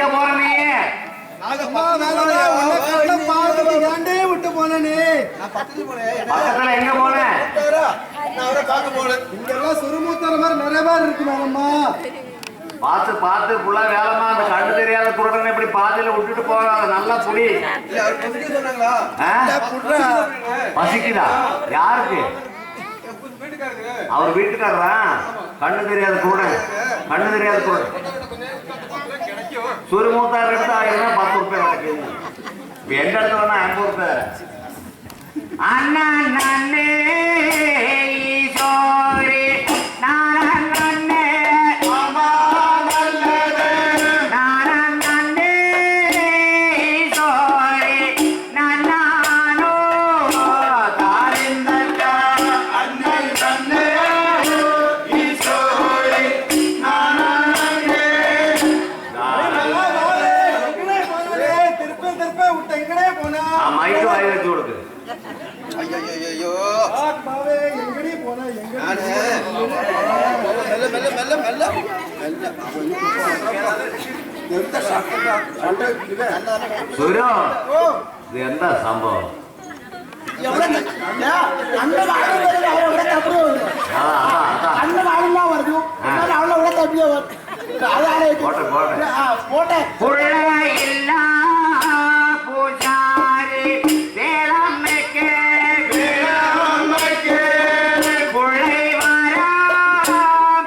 எங்க போற நீ? விட்டு போனே பக்கத்துல எங்க போன? இங்கெல்லாம் சுருமுத்தர மாதிரி நிறைய பேர் இருக்கு மேடம்மா. பார்த்து பார்த்து புள்ள வேலைமா. அந்த கண்ணு தெரியாத குருடனை இப்படி பாதையில விட்டுட்டு போகாத. நல்லா புடி. பசிக்குதா? யாருக்கு? அவர் வீட்டுக்காரரா? கண்ணு தெரியாத குருடன். கண்ணு தெரியாத குருடன் சுருமூத்தார் எடுத்து 10 ரூபாய் கிடைக்குது. எந்த இடத்துல வேணா 50 ரூபாய். அண்ணா நன்னே ஈஸ்வரி நாராயண நன்னே மாமா நல்லதே நாராயண நன்னே ஈஸ்வரி நன்னானோ தாரிந்தக்க அண்ணே நன்னே ஈஸ்வரி நாராயண நன்னே திருப்ப விட்ட எங்கடே போனா? மைக்கு வாய் வச்சு கொடுக்கு. எங்கடி போன? இது எந்த சம்பவம்? பூஜாரி வேளாண்மைக்கு புள்ளை வாரா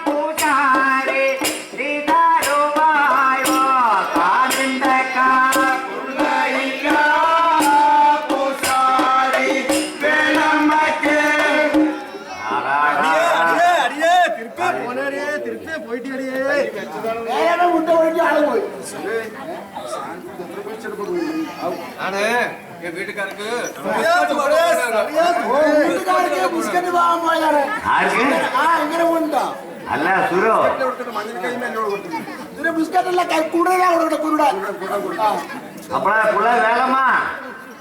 பூஜாரி ஸ்ரீதாருவாயோ காலிந்தக்கா புள்ளையா பூஜாரி வேளாண்மைக்கு திருப்பி போயிட்டு வீட்டுக்காருக்கு அல்ல சுரு அப்படா புள்ள வேலைமா.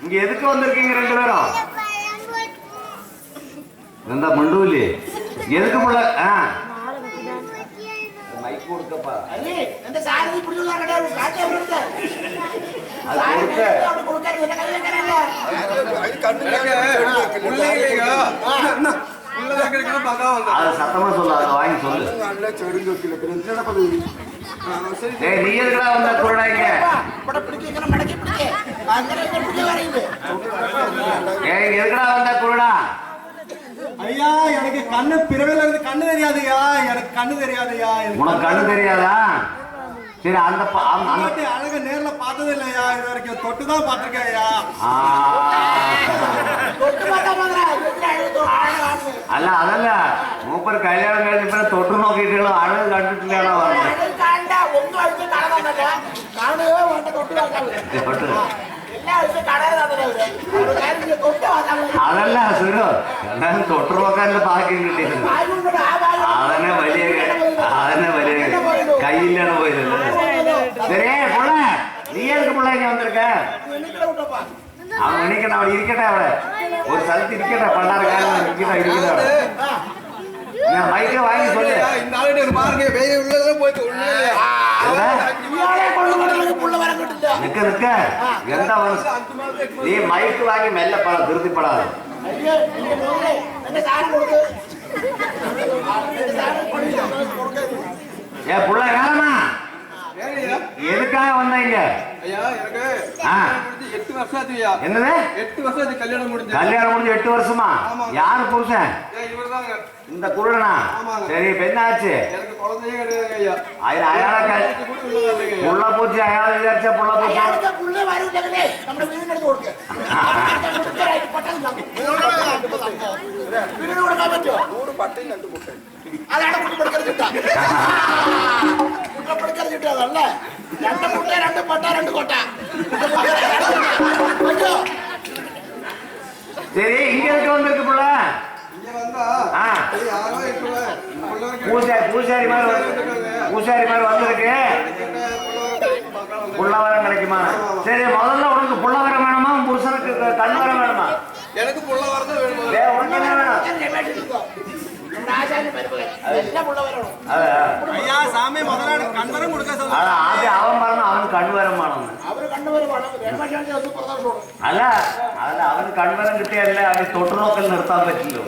இங்க எதுக்கு வந்திருக்கீங்க 2 பேரும்? இந்த மண்டூலி எதுக்கு புள்ள? மைக் கொடுக்கப்பா. அது சத்தமா சொல்லு. அதை வாங்கி சொல்லு. நீ எதுக்குடா வந்த குருடாங்க? எதுக்குடா வந்த குருடா? ஐயா எனக்கு கண்ணு பிறவில இருந்து கண்ணு தெரியாதுயா. எனக்கு கண்ணு தெரியாதுயா. உனக்கு கண்ணு தெரியாதா? சரி அந்த அழக நேர்ல பார்த்தது இல்லையா? இது வரைக்கும் தொட்டுதான் பாத்திருக்கேயா. அல்ல அதல்ல மூப்பர் கல்யாணம் கழிச்சு தொட்டு நோக்கிட்டு அழகு கண்டுட்டு അതല്ല സുരോ തൊട്ടു നോക്കാനുള്ള ഭാഗ്യം കിട്ടിയത്. അതന്നെ വലിയ கையிലാണ് போயிருந்தது. சரி புள்ள நீ எதுக்கு பிள்ளைங்க வந்திருக்க? அவன் நினைக்கணும் அவள் இருக்கட்டே. அவளை ஒரு சலுத்து இருக்கட்டா பண்டாரக்காரன் இருக்கட்டா இருக்கட்டா. மைக்க வாங்கி சொல்லு. நிக்க நிக்க எந்த நீ மைக்கு வாங்கி மெல்ல பட திருப்திப்படாது. ஏ புள்ள வேணாமா? எதுக்காக வந்தீங்க? என்னது 8 வருஷம் கல்யாணம் முடிஞ்சு 8 வருஷமா? யாரு புருஷன்? இந்த குருடனா? சரி பெண்ணாச்சு புள்ள பூச்சி அயாள விசாரிச்சா புள்ள பூச்சி சரி இங்க இருக்க வந்திருக்கு புள்ள. பூசாரி மாதிரி வந்திருக்கு. புள்ளவரம் கிடைக்குமா? சரி முதல்ல உனக்கு புள்ளவரம் வேணுமா? புருஷனுக்கு கண்வரம் வேணுமா? எனக்கு புள்ளவரம் தான் வேணும். உனக்கு என்ன வேணும்? அவன் കണ്ണുവരം വേണമെന്ന്. അല്ല അവന് കണ്ണുവരം കിട്ടിയാലേ അവന് തൊട്ടുനോക്കൽ നിർത്താൻ പറ്റില്ലോ.